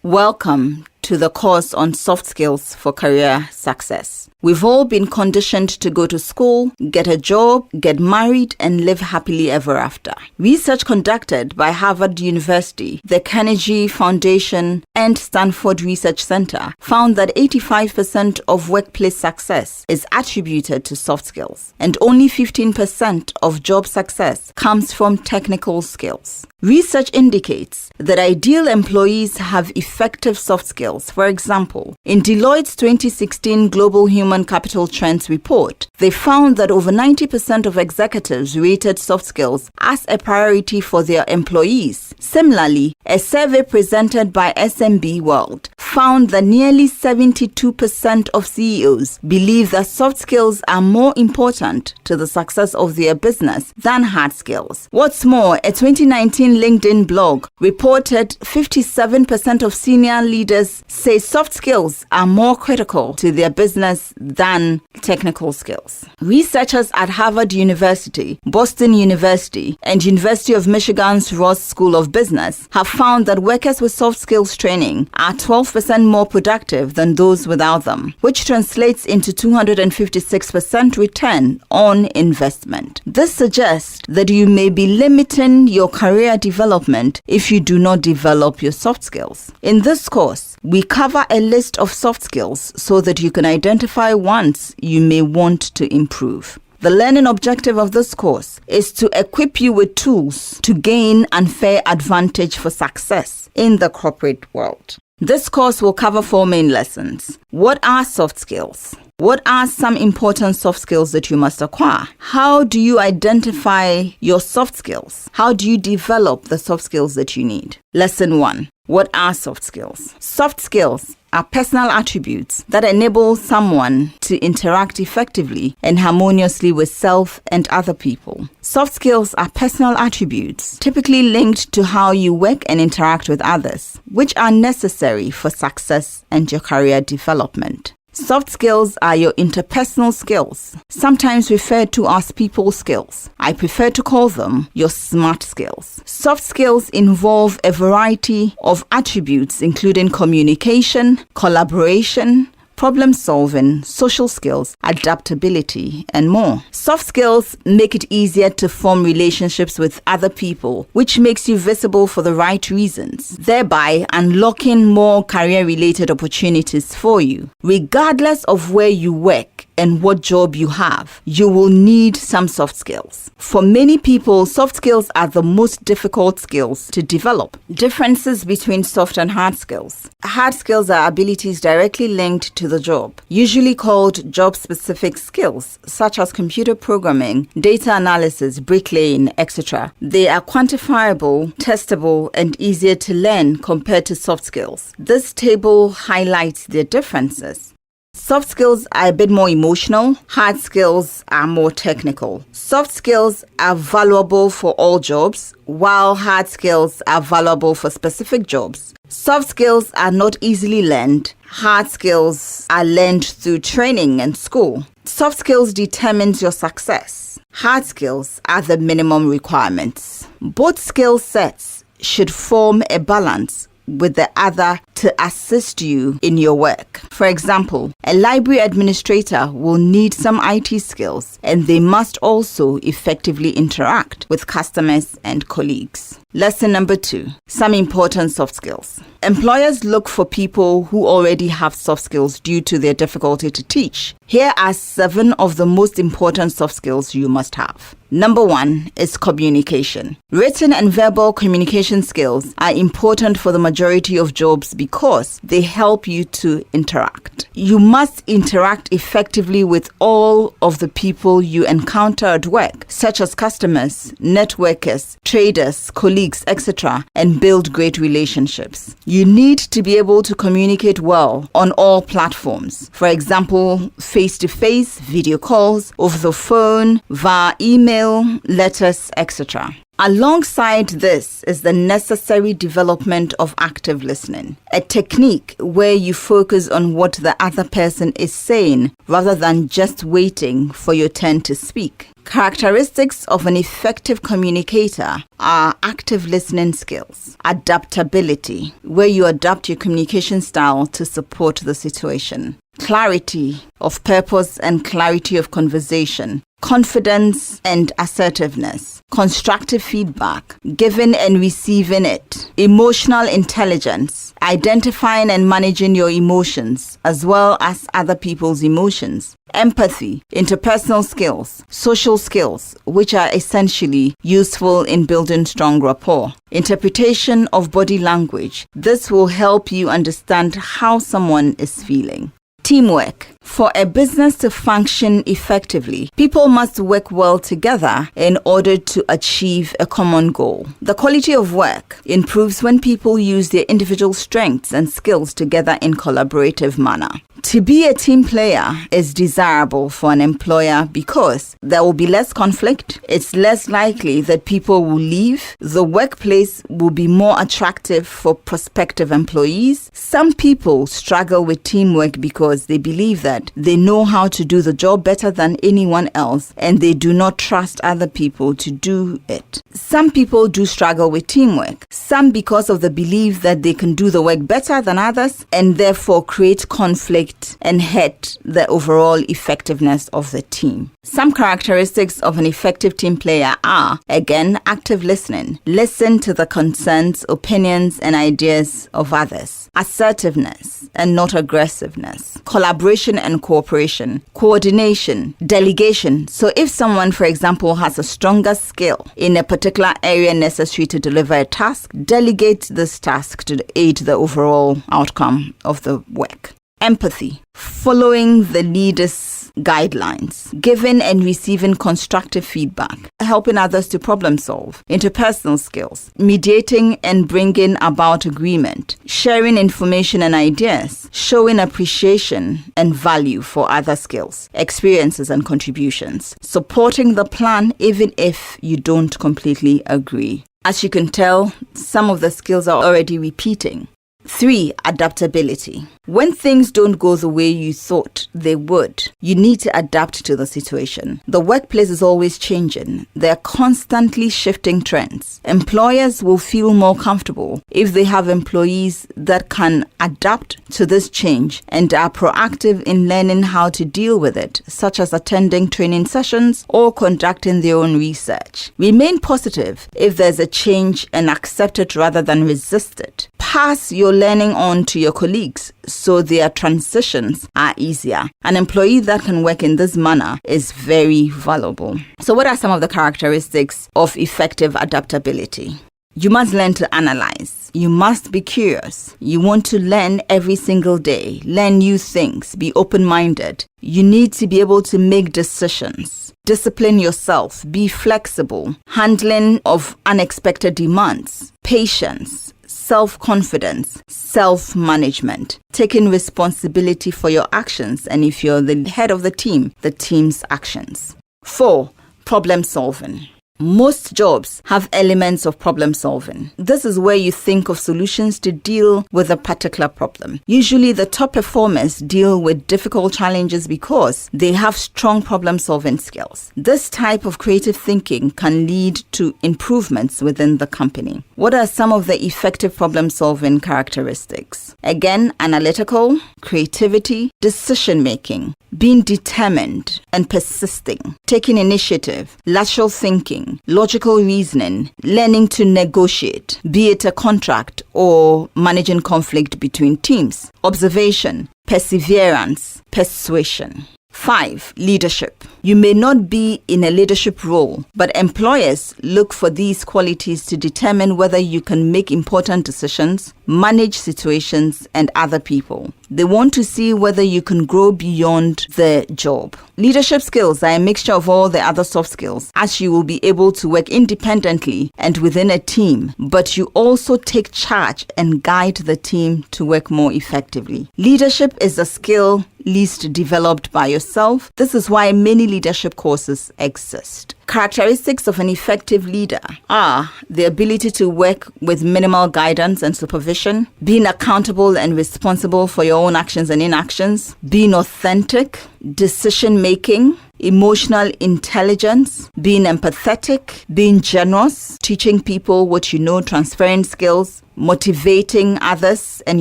Welcome to the course on soft skills for career success. We've all been conditioned to go to school, get a job, get married, and live happily ever after. Research conducted by Harvard University, the Carnegie Foundation, and Stanford Research Center found that 85% of workplace success is attributed to soft skills, and only 15% of job success comes from technical skills. Research indicates that ideal employees have effective soft skills. For example, in Deloitte's 2016 Global Human Capital Trends report, they found that over 90% of executives rated soft skills as a priority for their employees. Similarly, a survey presented by SMB World found that nearly 72% of CEOs believe that soft skills are more important to the success of their business than hard skills. What's more, a 2019 LinkedIn blog reported 57% of senior leaders say soft skills are more critical to their business than technical skills. Researchers at Harvard University, Boston University, and University of Michigan's Ross School of Business have found that workers with soft skills training are 12% more productive than those without them, which translates into 256% return on investment. This suggests that you may be limiting your career development if you do not develop your soft skills. In this course, we cover a list of soft skills so that you can identify ones you may want to improve. The learning objective of this course is to equip you with tools to gain unfair advantage for success in the corporate world. This course will cover 4 main lessons. What are soft skills? What are some important soft skills that you must acquire? How do you identify your soft skills? How do you develop the soft skills that you need? Lesson 1. What are soft skills? Soft skills are personal attributes that enable someone to interact effectively and harmoniously with self and other people. Soft skills are personal attributes typically linked to how you work and interact with others, which are necessary for success and your career development. Soft skills are your interpersonal skills, sometimes referred to as people skills. I prefer to call them your SMART skills. Soft skills involve a variety of attributes, including communication, collaboration, problem solving, social skills, adaptability, and more. Soft skills make it easier to form relationships with other people, which makes you visible for the right reasons, thereby unlocking more career-related opportunities for you. Regardless of where you work and what job you have, you will need some soft skills. For many people, soft skills are the most difficult skills to develop. Differences between soft and hard skills. Hard skills are abilities directly linked to the job, usually called job-specific skills, such as computer programming, data analysis, bricklaying, etc. They are quantifiable, testable, and easier to learn compared to soft skills. This table highlights their differences. Soft skills are a bit more emotional. Hard skills are more technical. Soft skills are valuable for all jobs, while hard skills are valuable for specific jobs. Soft skills are not easily learned. Hard skills are learned through training and school. Soft skills determines your success. Hard skills are the minimum requirements. Both skill sets should form a balance with the other to assist you in your work. For example, a library administrator will need some IT skills, and they must also effectively interact with customers and colleagues. Lesson number 2, some important soft skills. Employers look for people who already have soft skills due to their difficulty to teach. Here are 7 of the most important soft skills you must have. Number 1 is communication. Written and verbal communication skills are important for the majority of jobs because they help you to interact. You must interact effectively with all of the people you encounter at work, such as customers, networkers, traders, colleagues, etc., and build great relationships. You need to be able to communicate well on all platforms. For example, face-to-face, video calls, over the phone, via email, letters, etc. Alongside this is the necessary development of active listening, a technique where you focus on what the other person is saying rather than just waiting for your turn to speak. Characteristics of an effective communicator are active listening skills, adaptability, where you adapt your communication style to support the situation, clarity of purpose and clarity of conversation, confidence and assertiveness, constructive feedback, giving and receiving it, emotional intelligence, identifying and managing your emotions as well as other people's emotions, empathy, interpersonal skills, social skills, which are essentially useful in building strong rapport, interpretation of body language. This will help you understand how someone is feeling. Teamwork. For a business to function effectively, people must work well together in order to achieve a common goal. The quality of work improves when people use their individual strengths and skills together in collaborative manner. To be a team player is desirable for an employer because there will be less conflict, it's less likely that people will leave, the workplace will be more attractive for prospective employees. Some people struggle with teamwork because they believe that they know how to do the job better than anyone else and they do not trust other people to do it. Some people do struggle with teamwork, some because of the belief that they can do the work better than others and therefore create conflict and hurt the overall effectiveness of the team. Some characteristics of an effective team player are, again, active listening. Listen to the concerns, opinions, and ideas of others. Assertiveness and not aggressiveness. Collaboration and cooperation. Coordination. Delegation. So if someone, for example, has a stronger skill in a particular area necessary to deliver a task, delegate this task to aid the overall outcome of the work. Empathy. Following the leader's guidelines, giving and receiving constructive feedback, helping others to problem solve, interpersonal skills, mediating and bringing about agreement, sharing information and ideas, showing appreciation and value for other skills, experiences and contributions, supporting the plan even if you don't completely agree. As you can tell, some of the skills are already repeating. 3. Adaptability. When things don't go the way you thought they would, you need to adapt to the situation. The workplace is always changing. There are constantly shifting trends. Employers will feel more comfortable if they have employees that can adapt to this change and are proactive in learning how to deal with it, such as attending training sessions or conducting their own research. Remain positive if there's a change and accept it rather than resist it. Pass your learning on to your colleagues so their transitions are easier. An employee that can work in this manner is very valuable. So what are some of the characteristics of effective adaptability? You must learn to analyze. You must be curious. You want to learn every single day, learn new things, be open-minded. You need to be able to make decisions. Discipline yourself, be flexible, handling of unexpected demands, patience, self-confidence, self-management, taking responsibility for your actions, and if you're the head of the team's actions. 4. Problem solving. Most jobs have elements of problem solving. This is where you think of solutions to deal with a particular problem. Usually the top performers deal with difficult challenges because they have strong problem solving skills. This type of creative thinking can lead to improvements within the company. What are some of the effective problem solving characteristics? Again, analytical, creativity, decision making, being determined and persisting, taking initiative, lateral thinking, logical reasoning, learning to negotiate, be it a contract or managing conflict between teams, observation, perseverance, persuasion. 5. Leadership. You may not be in a leadership role, but employers look for these qualities to determine whether you can make important decisions, manage situations, and other people. They want to see whether you can grow beyond the job. Leadership skills are a mixture of all the other soft skills, as you will be able to work independently and within a team, but you also take charge and guide the team to work more effectively. Leadership is a skill least developed by yourself. This is why many leadership courses exist. Characteristics of an effective leader are the ability to work with minimal guidance and supervision, being accountable and responsible for your own actions and inactions, being authentic, decision making, emotional intelligence, being empathetic, being generous, teaching people what you know, transferring skills, motivating others and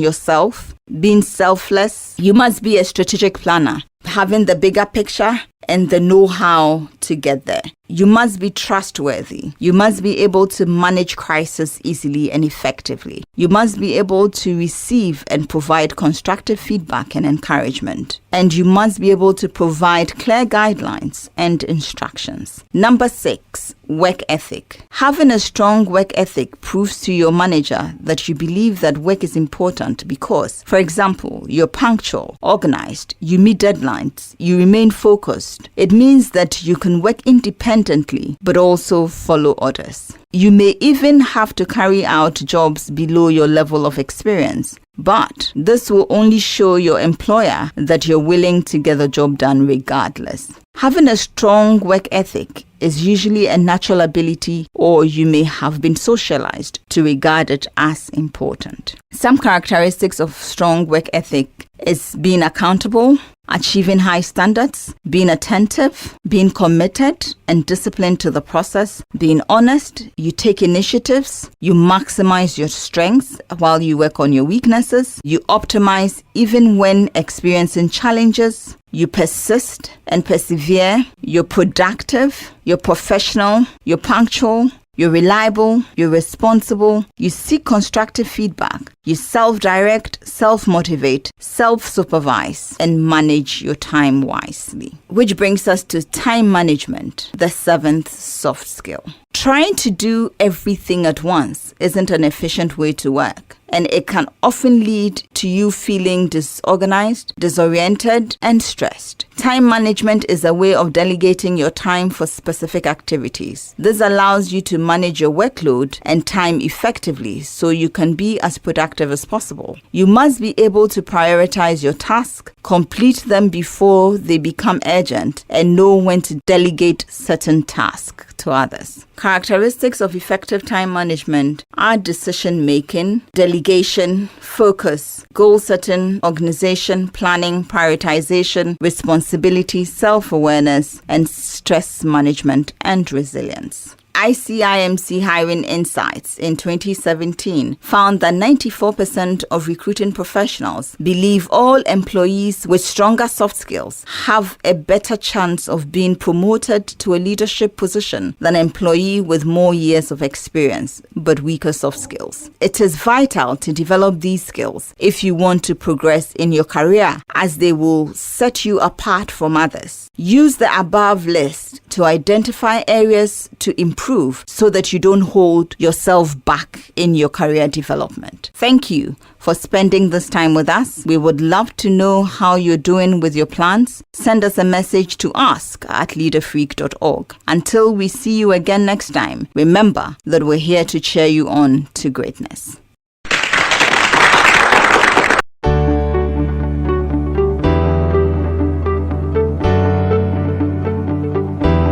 yourself, being selfless. You must be a strategic planner, having the bigger picture and the know-how to get there. You must be trustworthy. You must be able to manage crisis easily and effectively. You must be able to receive and provide constructive feedback and encouragement. And you must be able to provide clear guidelines and instructions. Number 6, work ethic. Having a strong work ethic proves to your manager that you believe that work is important because, for example, you're punctual, organized, you meet deadlines, you remain focused. It means that you can work independently but also follow orders. You may even have to carry out jobs below your level of experience, but this will only show your employer that you're willing to get the job done regardless. Having a strong work ethic is usually a natural ability, or you may have been socialized to regard it as important. Some characteristics of strong work ethic is being accountable, achieving high standards, being attentive, being committed and disciplined to the process, being honest, you take initiatives, you maximize your strengths while you work on your weaknesses, you optimize even when experiencing challenges, you persist and persevere, you're productive, you're professional, you're punctual, you're reliable, you're responsible, you seek constructive feedback, you self-direct, self-motivate, self-supervise, and manage your time wisely. Which brings us to time management, the 7th soft skill. Trying to do everything at once isn't an efficient way to work, and it can often lead to you feeling disorganized, disoriented, and stressed. Time management is a way of delegating your time for specific activities. This allows you to manage your workload and time effectively so you can be as productive as possible. You must be able to prioritize your tasks, complete them before they become urgent, and know when to delegate certain tasks to others. Characteristics of effective time management are decision-making, delegation, focus, goal-setting, organization, planning, prioritization, responsibility, self-awareness, and stress management and resilience. ICIMC Hiring Insights in 2017 found that 94% of recruiting professionals believe all employees with stronger soft skills have a better chance of being promoted to a leadership position than an employee with more years of experience but weaker soft skills. It is vital to develop these skills if you want to progress in your career, as they will set you apart from others. Use the above list to identify areas to improve so that you don't hold yourself back in your career development. Thank you for spending this time with us. We would love to know how you're doing with your plans. Send us a message to ask@leaderfreak.org. Until we see you again next time, remember that we're here to cheer you on to greatness.